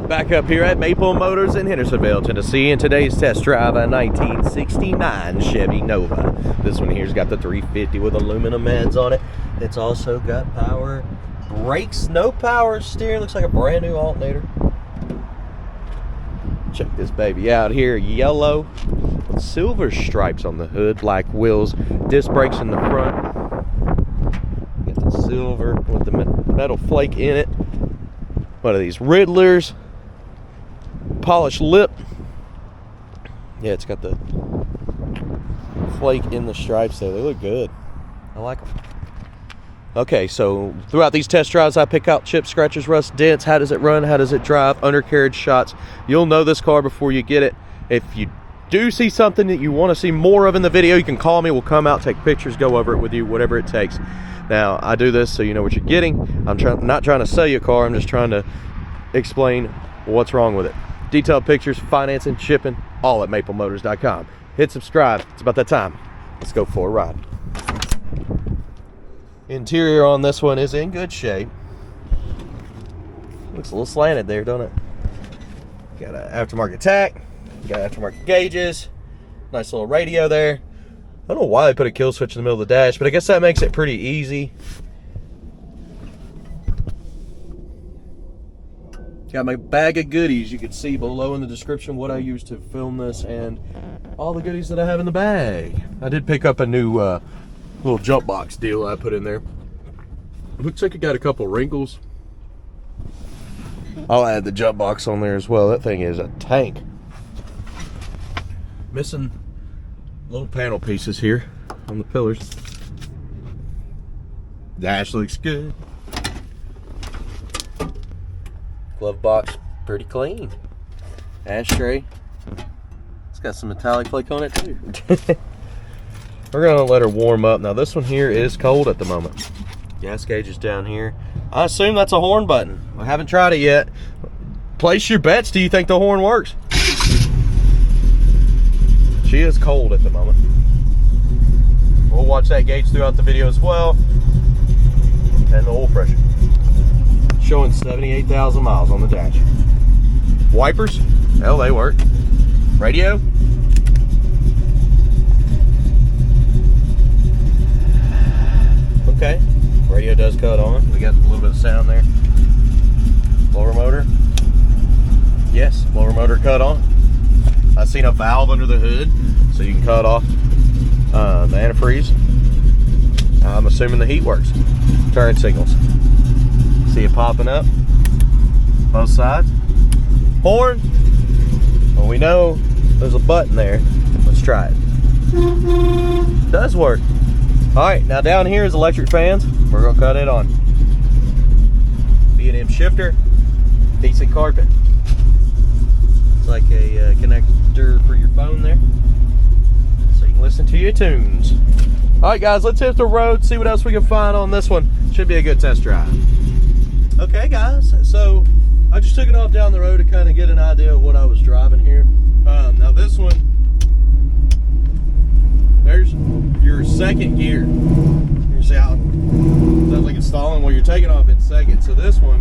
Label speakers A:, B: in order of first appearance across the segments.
A: Back up here at Maple Motors in Hendersonville, Tennessee, and today's test drive a 1969 Chevy Nova. This one here's got the 350 with aluminum heads on it. It's also got power brakes, no power steering. Looks like a brand new alternator. Check this baby out here. Yellow with silver stripes on the hood, black wheels, disc brakes in the front. Got the silver with the metal flake in it. What are these, Riddlers? Polished lip. Yeah, it's got the flake in the stripes there. They look good. I like them. Okay, so throughout these test drives, I pick out chips, scratches, rust, dents. How does it run? How does it drive? Undercarriage shots. You'll know this car before you get it. If you do see something that you want to see more of in the video, you can call me. We'll come out, take pictures, go over it with you, whatever it takes. Now, I do this so you know what you're getting. I'm not trying to sell you a car. I'm just trying to explain what's wrong with it. Detailed pictures, financing, shipping, all at maplemotors.com. Hit subscribe. It's about that time. Let's go for a ride. Interior on this one is in good shape. Looks a little slanted there, don't it? Got an aftermarket tack. Got aftermarket gauges. Nice little radio there. I don't know why they put a kill switch in the middle of the dash, but I guess that makes it pretty easy. Got my bag of goodies. You can see below in the description what I used to film this and all the goodies that I have in the bag. I did pick up a new little jump box deal I put in there. Looks like it got a couple wrinkles. I'll add the jump box on there as well. That thing is a tank. Missing little panel pieces here on the pillars. Dash looks good. Glove box, pretty clean. Ashtray. It's got some metallic flake on it too. We're gonna let her warm up. Now this one here is cold at the moment. Gas gauge is down here. I assume that's a horn button. I haven't tried it yet. Place your bets. Do you think the horn works? She is cold at the moment. We'll watch that gauge throughout the video as well. And the oil pressure. Showing 78,000 miles on the dash. Wipers, hell, they work. Radio. Okay, radio does cut on. We got a little bit of sound there. Blower motor. Yes, blower motor cut on. I've seen a valve under the hood, so you can cut off the antifreeze. I'm assuming the heat works. Turn signals. See it popping up. Both sides. Horn. Well, we know there's a button there. Let's try it. It does work. Alright, now down here is electric fans. We're going to cut it on. B&M shifter. Decent carpet. It's like a connector for your phone there. So you can listen to your tunes. Alright guys, let's hit the road, see what else we can find on this one. Should be a good test drive. Okay guys, so I just took it off down the road to kind of get an idea of what I was driving here. Now this one, there's your second gear. You see how it's like installing? Well, you're taking off in second. So this one,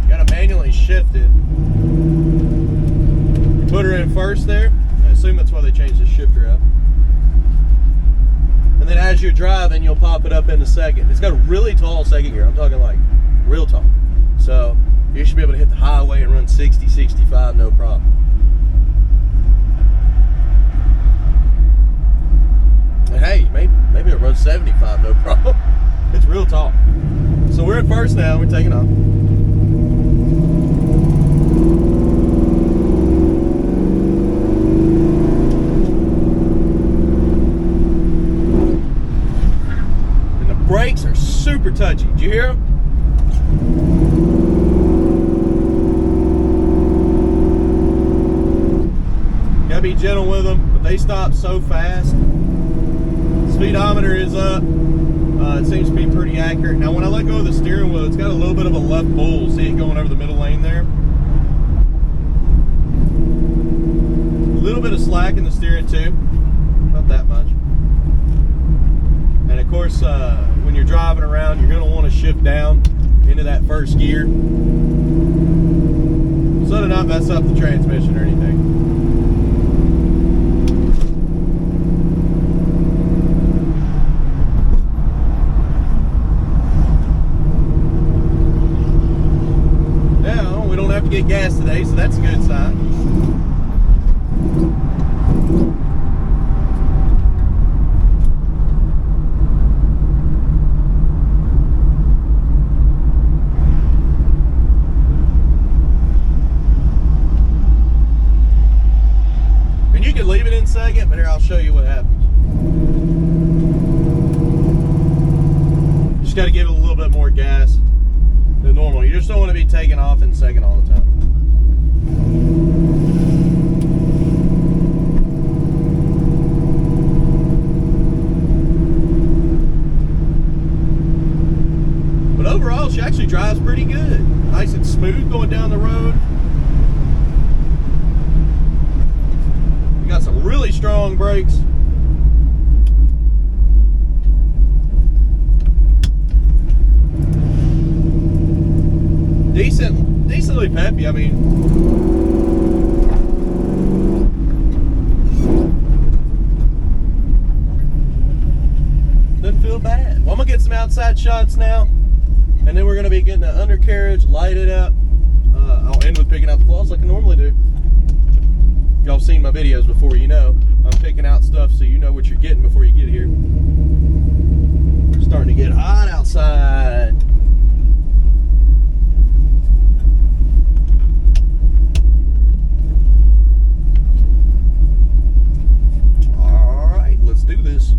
A: you gotta manually shift it. You put her in first there. I assume that's why they changed the shifter out. And then as you're driving, you'll pop it up into second. It's got a really tall second gear. I'm talking like real tall. So you should be able to hit the highway and run 60, 65, no problem. And hey, maybe it'll run 75, no problem. It's real tall. So we're at first now, we're taking off. And the brakes are super touchy. Did you hear them? Gotta be gentle with them, but they stop so fast. Speedometer is up. It seems to be pretty accurate. Now when I let go of the steering wheel, it's got a little bit of a left pull. See it going over the middle lane there? A little bit of slack in the steering too. Not that much. And of course, when you're driving around, you're going to want to shift down into that first gear. So to not mess up the transmission or anything. Now, we don't have to get gas today, so that's a good sign. You can leave it in second, but here I'll show you what happens. Just got to give it a little bit more gas than normal. You just don't want to be taking off in second all the time. But overall, she actually drives pretty good. Nice and smooth going down the road. Got some really strong brakes. Decently peppy. I mean, doesn't feel bad. Well, I'm gonna get some outside shots now, and then we're gonna be getting the undercarriage lighted up. I'll end with picking out the flaws like I normally do. Y'all seen my videos before, you know. I'm picking out stuff so you know what you're getting before you get here. It's starting to get hot outside. All right, let's do this.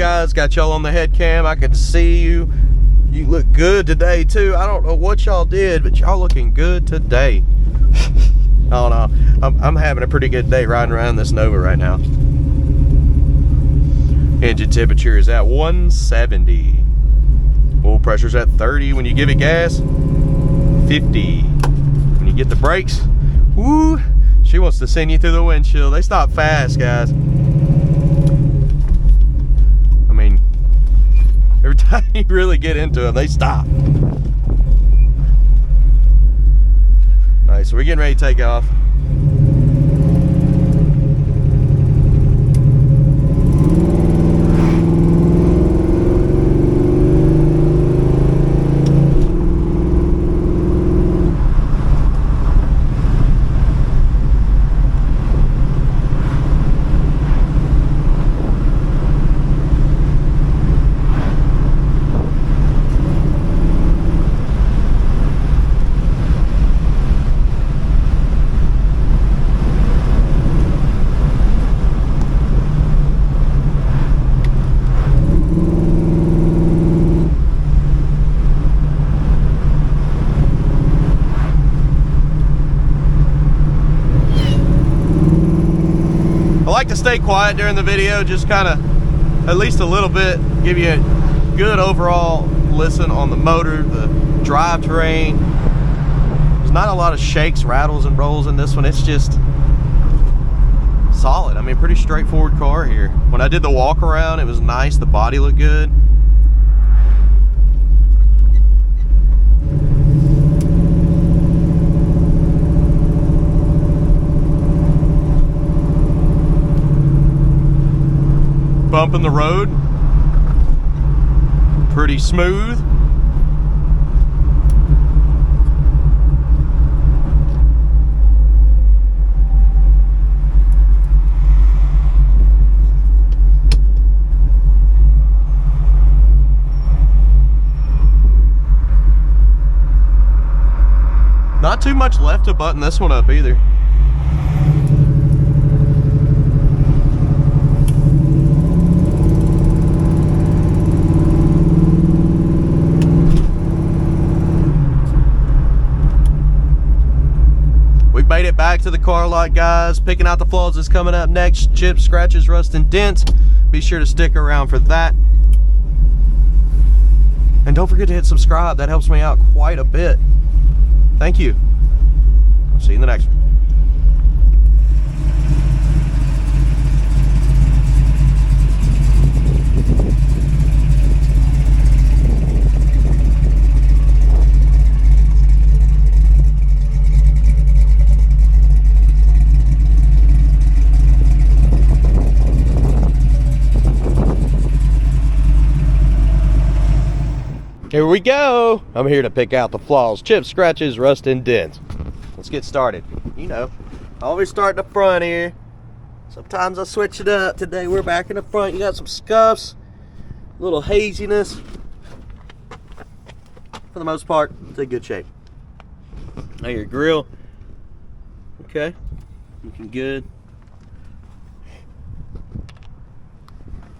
A: guys. Got y'all on the head cam. I can see you. You look good today too. I don't know what y'all did, but y'all looking good today. I don't know. I'm having a pretty good day riding around this Nova right now. Engine temperature is at 170. Oil pressure's at 30. When you give it gas, 50. When you get the brakes, woo, she wants to send you through the windshield. They stop fast, guys. I mean, every time you really get into them, they stop. All right, so we're getting ready to take off. I like to stay quiet during the video, just kind of, at least a little bit, give you a good overall listen on the motor, the drivetrain. There's not a lot of shakes, rattles, and rolls in this one. It's just solid. I mean, pretty straightforward car here. When I did the walk around, it was nice. The body looked good. Bump in the road, pretty smooth. Not too much left to button this one up either. Made it back to the car lot, guys. Picking out the flaws is coming up next. Chips, scratches, rust, and dents. Be sure to stick around for that. And don't forget to hit subscribe. That helps me out quite a bit. Thank you. I'll see you in the next one. Here we go. I'm here to pick out the flaws, chips, scratches, rust, and dents. Let's get started. You know, I always start in the front here. Sometimes I switch it up. Today we're back in the front. You got some scuffs, a little haziness. For the most part, it's in good shape. Now your grill, okay, looking good.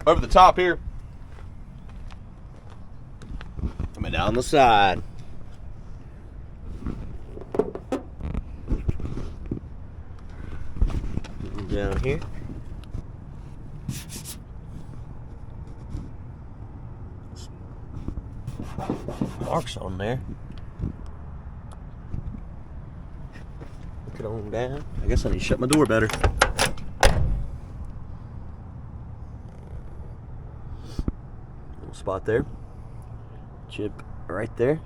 A: Over the top here. Coming down the side. Down here. Marks on there. Look it on down. I guess I need to shut my door better. Little spot there. Chip right there.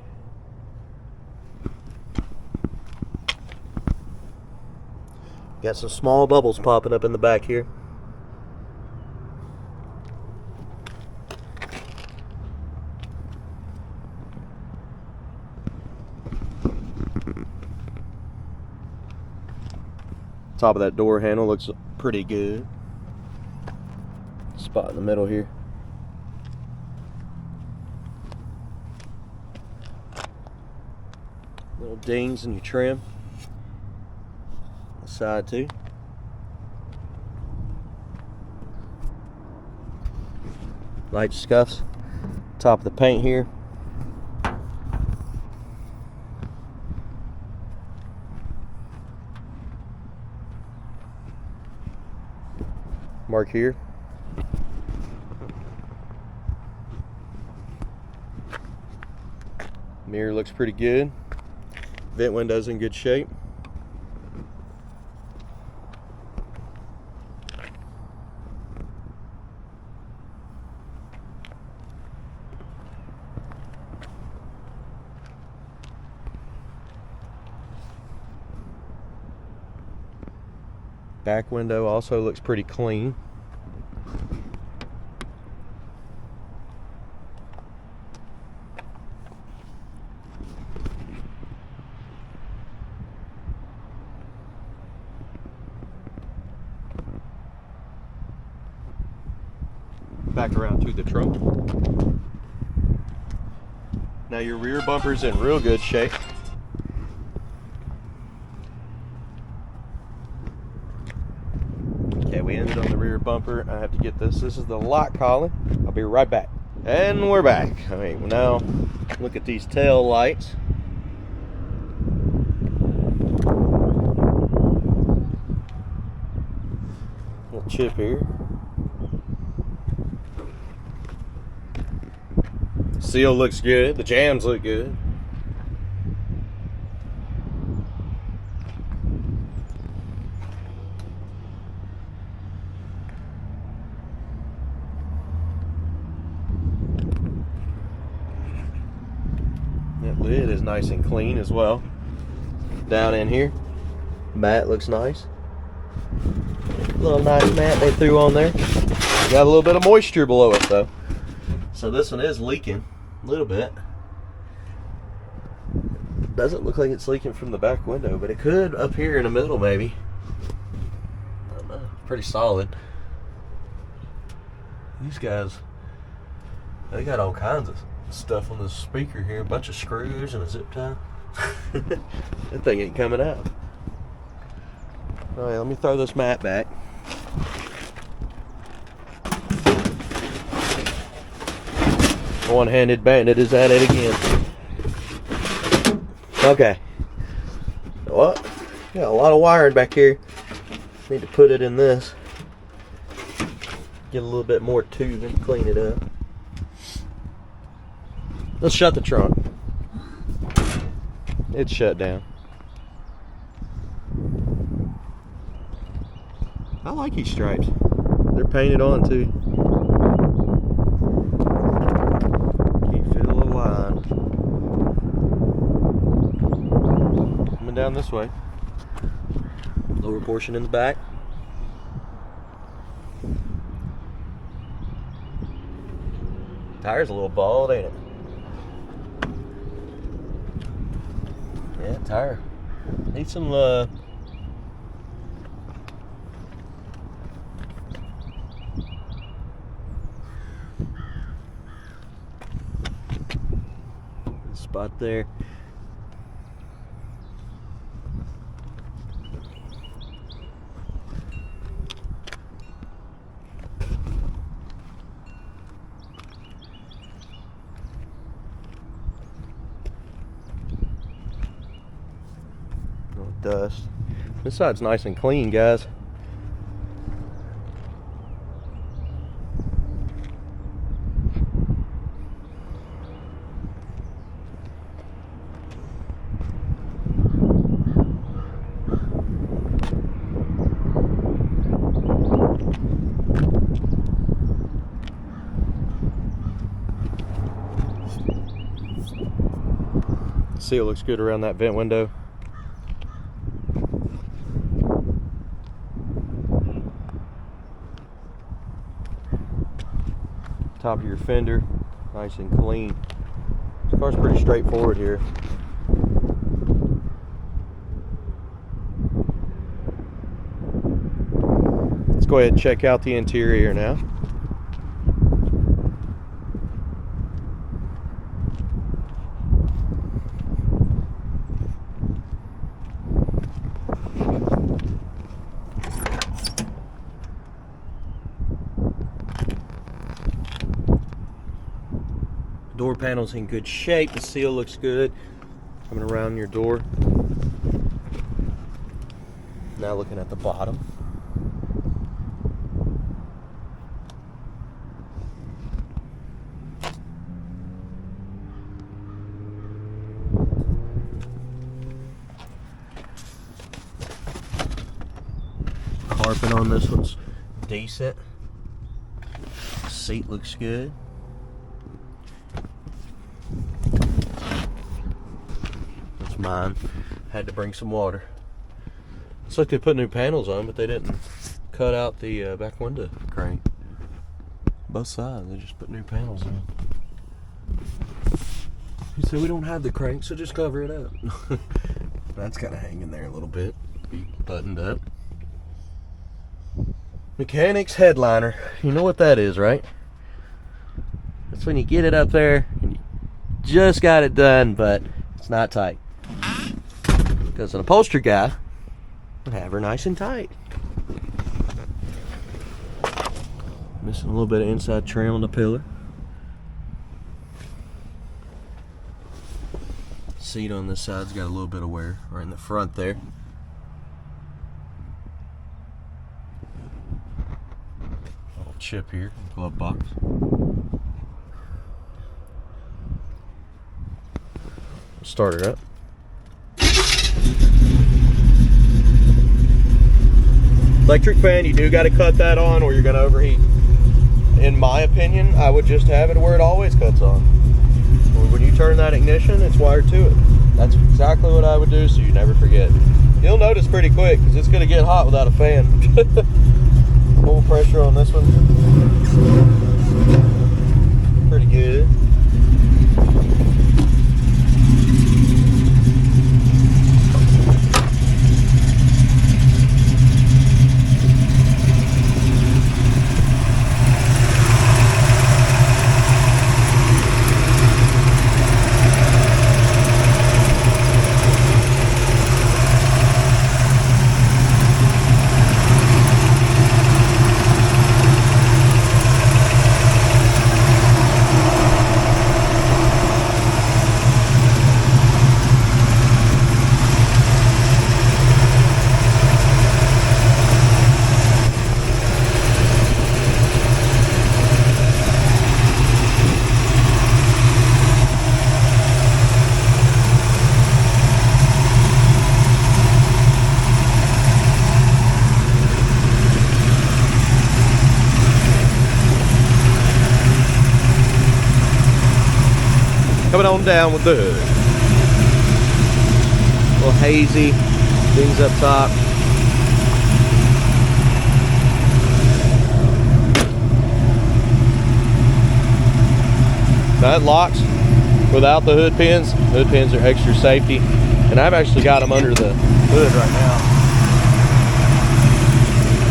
A: Got some small bubbles popping up in the back here. Top of that door handle looks pretty good. Spot in the middle here. Little dings in your trim. The side too. Light scuffs. Top of the paint here. Mark here. Mirror looks pretty good. Vent window's in good shape. Back window also looks pretty clean. Back around to the trunk. Now your rear bumper's in real good shape. Okay, we ended on the rear bumper. I have to get this. This is the lock collar. I'll be right back. And we're back. All right, now look at these tail lights. Little chip here. Seal looks good. The jams look good. That lid is nice and clean as well. Down in here, mat looks nice. Little nice mat they threw on there. Got a little bit of moisture below it though. So this one is leaking a little bit. Doesn't look like it's leaking from the back window, but it could up here in the middle maybe. I don't know. Pretty solid. These guys, they got all kinds of stuff on this speaker here. A bunch of screws and a zip tie. That thing ain't coming out. Alright, let me throw this mat back. One-handed bandit is at it again. Okay. What? Got a lot of wiring back here. Need to put it in this. Get a little bit more tube and clean it up. Let's shut the trunk. It's shut down. I like these stripes. They're painted on too. Can't feel a line. Coming down this way. Lower portion in the back. Tire's a little bald, ain't it? Yeah, tire. Needs some love. Spot there. No dust. This side's nice and clean, guys. Seal looks good around that vent window. Top of your fender, nice and clean. This car's pretty straightforward here. Let's go ahead and check out the interior now. Door panel's in good shape. The seal looks good. Coming around your door. Now looking at the bottom. Carpet on this one's decent. Seat looks good. That's mine. Had to bring some water. Looks like they put new panels on, but they didn't cut out the back window crank. Both sides, they just put new panels on. He said we don't have the crank, so just cover it up. That's kind of hanging there a little bit. Be buttoned up. Mechanic's headliner. You know what that is, right? That's when you get it up there and you just got it done, but it's not tight. Because an upholstery guy would have her nice and tight. Missing a little bit of inside trim on the pillar. Seat on this side's got a little bit of wear right in the front there. Little chip here, glove box. Start it up. Electric fan, you do got to cut that on or you're going to overheat. In my opinion, I would just have it where it always cuts on. When you turn that ignition, it's wired to it. That's exactly what I would do, so you never forget. You'll notice pretty quick because it's going to get hot without a fan. Full pressure on this one. Pretty good. Coming on down with the hood. A little hazy, things up top. That locks without the hood pins. Hood pins are extra safety. And I've actually got them under the hood right now.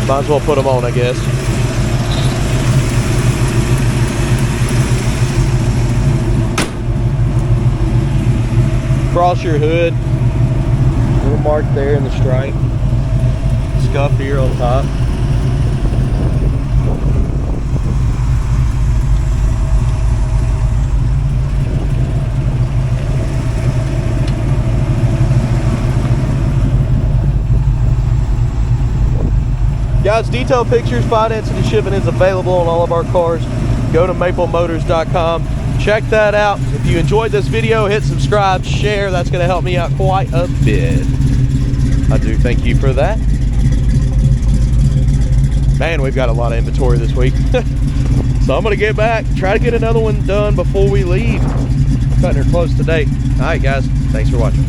A: Might as well put them on, I guess. Across your hood, little mark there in the stripe, scuff here on top. Guys, detailed pictures, financing and shipping is available on all of our cars. Go to maplemotors.com. Check that out. If you enjoyed this video, hit subscribe, share. That's going to help me out quite a bit. I do thank you for that. Man, we've got a lot of inventory this week. So I'm going to get back, try to get another one done before we leave. Cutting her close to date. All right, guys. Thanks for watching.